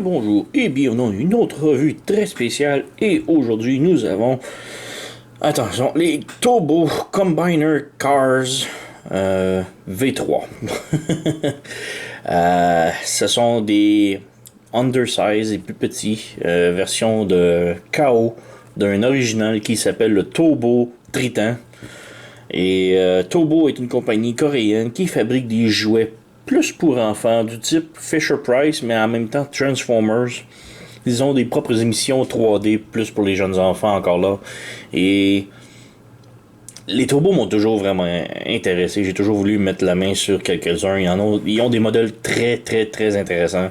bonjour et bienvenue dans une autre revue très spéciale. Et aujourd'hui, nous avons, attention, les Turbo Combiner Cars V3. Ce sont des undersize et plus petits versions de KO d'un original qui s'appelle le Turbo Triton. Et Turbo est une compagnie coréenne qui fabrique des jouets plus pour enfants du type Fisher-Price, mais en même temps Transformers. Ils ont des propres émissions 3D plus pour les jeunes enfants encore là. Et les Turbos m'ont toujours vraiment intéressé. J'ai toujours voulu mettre la main sur quelques-uns. Ils ont des modèles très très très intéressants.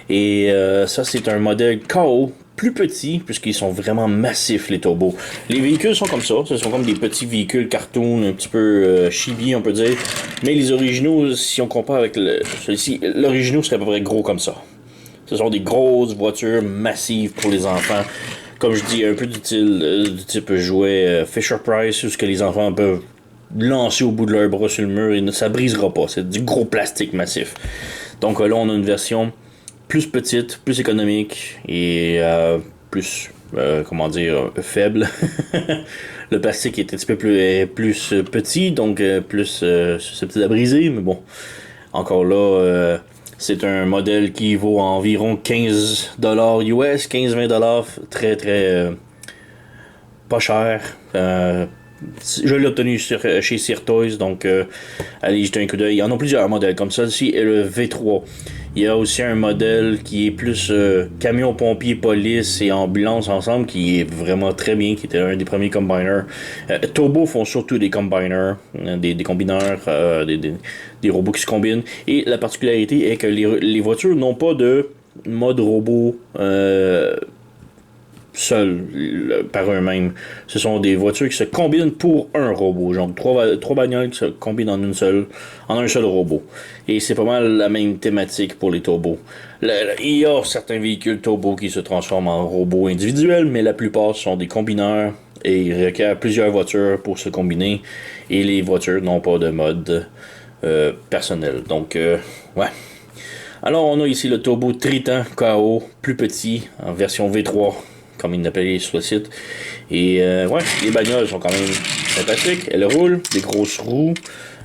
Et ça c'est un modèle KO plus petit, puisqu'ils sont vraiment massifs, les Turbos. Les véhicules sont comme ça, ce sont comme des petits véhicules cartoon, un petit peu chibi, on peut dire. Mais les originaux, si on compare avec celui-ci, l'original serait à peu près gros comme ça. Ce sont des grosses voitures massives pour les enfants. Comme je dis, un peu du type jouet Fisher-Price, où ce que les enfants peuvent lancer au bout de leur bras sur le mur et ça brisera pas. C'est du gros plastique massif. Donc là, on a une version plus petite, plus économique et plus, faible. Le plastique est un petit peu plus petit, donc plus susceptible à briser, mais bon, encore là, c'est un modèle qui vaut environ 15$ US, 15-20$, très très pas cher. Je l'ai obtenu chez Sear Toys, donc allez jeter un coup d'œil. Il y en a plusieurs modèles comme ça. Ici est le V3. Il y a aussi un modèle qui est plus camion, pompier, police et ambulance ensemble, qui est vraiment très bien, qui était un des premiers combiners. Turbo font surtout des combiners, des combineurs, des robots qui se combinent. Et la particularité est que les voitures n'ont pas de mode robot seuls par eux-mêmes. Ce sont des voitures qui se combinent pour un robot. Donc trois bagnoles qui se combinent en un seul robot. Et c'est pas mal la même thématique pour les turbos. Il y a certains véhicules turbo qui se transforment en robots individuels, mais la plupart sont des combineurs et ils requièrent plusieurs voitures pour se combiner. Et les voitures n'ont pas de mode personnel. Donc, ouais. Alors, on a ici le Turbo Triton KO, plus petit, en version V3. Comme il l'appelait sur le site. Et ouais, les bagnoles sont quand même sympathiques. Elles roulent, des grosses roues.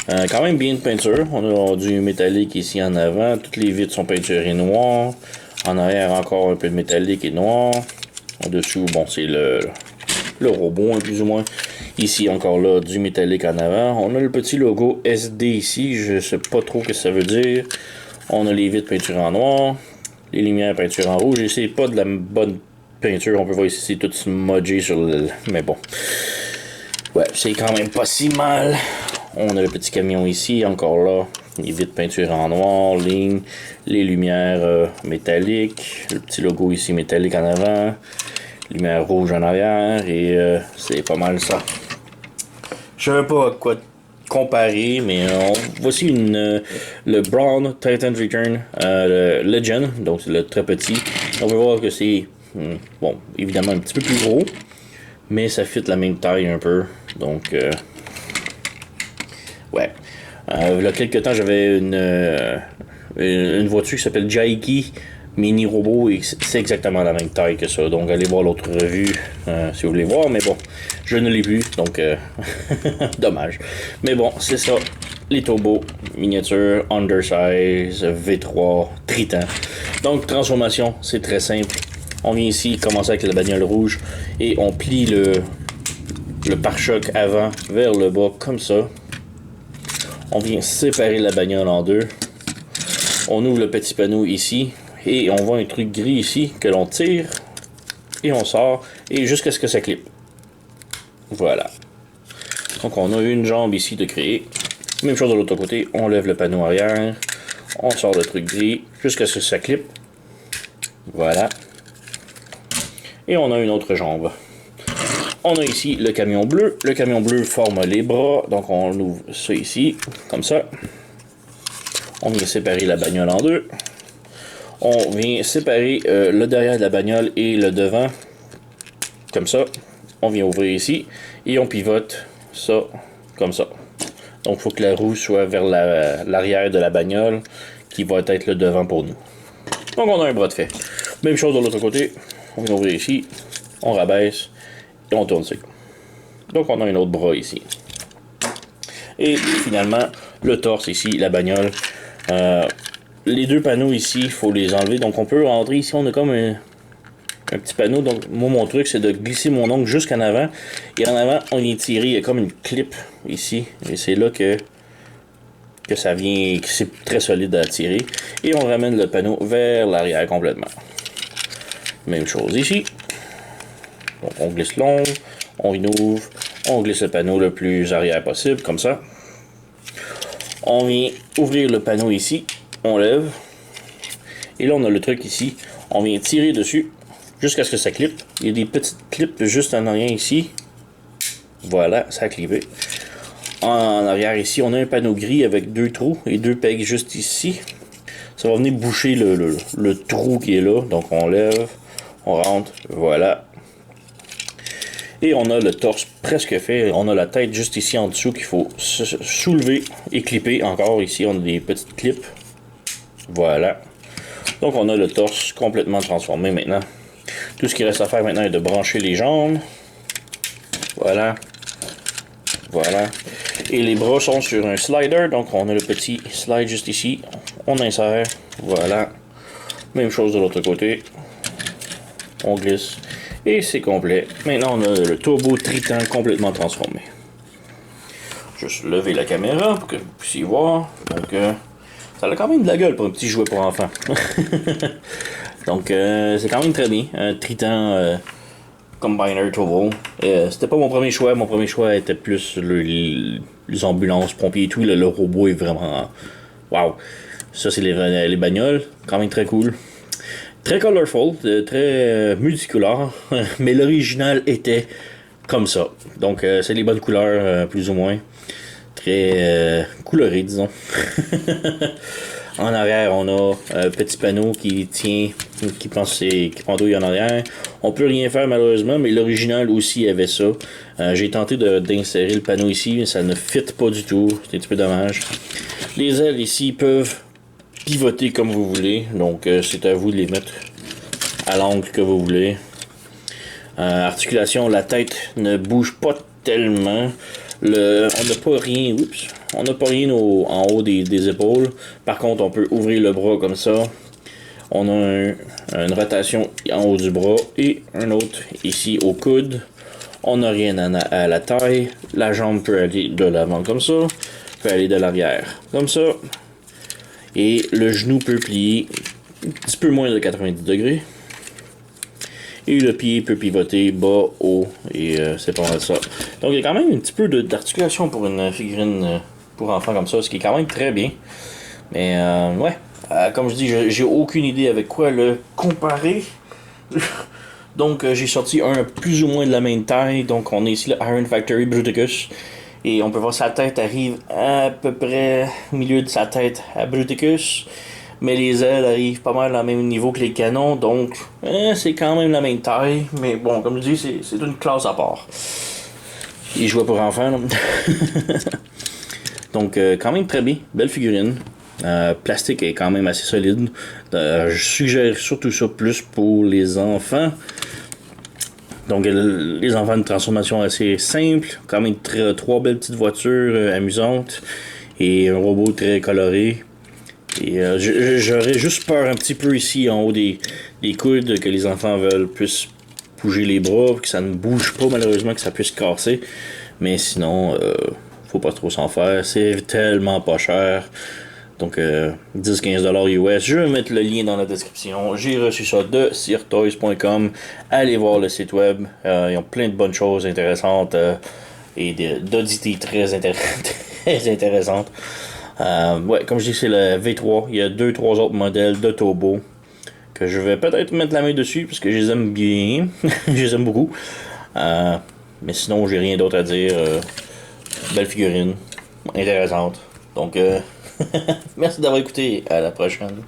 Quand même bien de peinture. On a du métallique ici en avant. Toutes les vitres sont peinturées noires. En arrière, encore un peu de métallique et noir. En dessous, bon, c'est le robot, hein, plus ou moins. Ici, encore là, du métallique en avant. On a le petit logo SD ici. Je sais pas trop ce que ça veut dire. On a les vitres peinturées en noir. Les lumières peinturées en rouge. Et c'est pas de la bonne peinture, on peut voir ici, c'est tout smudgé sur le... Mais bon. Ouais, c'est quand même pas si mal. On a le petit camion ici, encore là. Les vitres peinture en noir, ligne, les lumières métalliques. Le petit logo ici métallique en avant. Lumière rouge en arrière. Et c'est pas mal ça. Je sais pas à quoi comparer, mais voici le Braun Titan Return le Legend. Donc c'est le très petit. On peut voir que c'est... bon, évidemment un petit peu plus gros, mais ça fit la même taille un peu. Donc, ouais. Il y a quelques temps, j'avais une voiture qui s'appelle Jaiki Mini Robot et c'est exactement la même taille que ça. Donc, allez voir l'autre revue si vous voulez voir. Mais bon, je ne l'ai plus, donc dommage. Mais bon, c'est ça. Les turbos, miniatures, undersize, V3, Triton. Donc, transformation, c'est très simple. On vient ici commencer avec la bagnole rouge et on plie le pare-choc avant vers le bas comme ça. On vient séparer la bagnole en deux. On ouvre le petit panneau ici et on voit un truc gris ici que l'on tire et on sort et jusqu'à ce que ça clippe. Voilà. Donc on a une jambe ici de créer. Même chose de l'autre côté, on lève le panneau arrière, on sort le truc gris jusqu'à ce que ça clippe. Voilà. Et on a une autre jambe. On a ici le camion bleu. Le camion bleu forme les bras. Donc on ouvre ça ici, comme ça. On vient séparer la bagnole en deux. On vient séparer le derrière de la bagnole et le devant. Comme ça. On vient ouvrir ici. Et on pivote ça, comme ça. Donc il faut que la roue soit vers l'arrière de la bagnole, qui va être le devant pour nous. Donc on a un bras de fait. Même chose de l'autre côté. On vient ouvrir ici, on rabaisse et on tourne ça. Donc on a un autre bras ici. Et finalement, le torse ici, la bagnole. Les deux panneaux ici, il faut les enlever. Donc on peut rentrer ici, on a comme un petit panneau. Donc moi, mon truc, c'est de glisser mon ongle jusqu'en avant. Et en avant, on est tiré, il y a comme une clip ici. Et c'est là que ça vient, que c'est très solide à tirer. Et on ramène le panneau vers l'arrière complètement. Même chose ici. Donc on glisse l'ongle, on ouvre, on glisse le panneau le plus arrière possible, comme ça. On vient ouvrir le panneau ici, on lève. Et là on a le truc ici, on vient tirer dessus jusqu'à ce que ça clippe. Il y a des petites clips juste en arrière ici. Voilà, ça a clippé. En arrière ici, on a un panneau gris avec deux trous et deux pegs juste ici. Ça va venir boucher le trou qui est là. Donc on lève, on rentre, voilà. Et on a le torse presque fait. On a la tête juste ici en dessous qu'il faut soulever et clipper. Encore ici, on a des petites clips. Voilà. Donc on a le torse complètement transformé maintenant. Tout ce qui reste à faire maintenant est de brancher les jambes. Voilà. Voilà. Et les bras sont sur un slider. Donc on a le petit slide juste ici. On insère. Voilà. Même chose de l'autre côté. On glisse. Et c'est complet. Maintenant, on a le Turbo Triton complètement transformé. Juste lever la caméra pour que vous puissiez voir. Donc, ça a quand même de la gueule pour un petit jouet pour enfants. Donc, c'est quand même très bien. Un Triton Combiner Turbo. C'était pas mon premier choix. Mon premier choix était plus les ambulances, pompiers et tout. Le robot est vraiment... Waouh! Ça, c'est les bagnoles. Quand même très cool. Très colorful, très multicolore, mais l'original était comme ça. Donc c'est les bonnes couleurs, plus ou moins. Très coloré, disons. En arrière, on a un petit panneau qui tient, qui pendouille en arrière. On peut rien faire malheureusement, mais l'original aussi avait ça. J'ai tenté d'insérer le panneau ici, mais ça ne fit pas du tout. C'est un petit peu dommage. Les ailes ici peuvent pivoter comme vous voulez, donc c'est à vous de les mettre à l'angle que vous voulez. Articulation, la tête ne bouge pas tellement. On n'a pas rien, en haut des épaules. Par contre, on peut ouvrir le bras comme ça. On a une rotation en haut du bras et un autre ici au coude. On n'a rien à la taille. La jambe peut aller de l'avant comme ça, peut aller de l'arrière comme ça. Et le genou peut plier un petit peu moins de 90 degrés. Et le pied peut pivoter bas, haut, et c'est pas mal ça. Donc il y a quand même un petit peu d'articulation pour une figurine pour enfants comme ça, ce qui est quand même très bien. Mais ouais, comme je dis, j'ai aucune idée avec quoi le comparer. Donc j'ai sorti un plus ou moins de la même taille. Donc on est ici le Iron Factory Bruticus. Et on peut voir sa tête arrive à peu près au milieu de sa tête à Bruticus. Mais les ailes arrivent pas mal au même niveau que les canons. Donc c'est quand même la même taille. Mais bon, comme je dis, c'est une classe à part. Il jouait pour enfants. Donc quand même très bien. Belle figurine. Plastique est quand même assez solide. Je suggère surtout ça plus pour les enfants. Donc les enfants de transformation assez simple, quand même trois belles petites voitures amusantes et un robot très coloré. Et j'aurais juste peur un petit peu ici en haut des coudes que les enfants puissent bouger les bras, que ça ne bouge pas malheureusement, que ça puisse casser. Mais sinon, faut pas trop s'en faire, c'est tellement pas cher. Donc 10-15$ US, je vais mettre le lien dans la description. J'ai reçu ça de sirtoys.com. Allez voir le site web, ils ont plein de bonnes choses intéressantes et d'audités très intéressantes. Ouais, comme je dis, c'est le V3. Il y a 2-3 autres modèles de Turbo que je vais peut-être mettre la main dessus parce que je les aime bien. Je les aime beaucoup. Mais sinon, j'ai rien d'autre à dire. Belle figurine, intéressante. Donc merci d'avoir écouté. À la prochaine.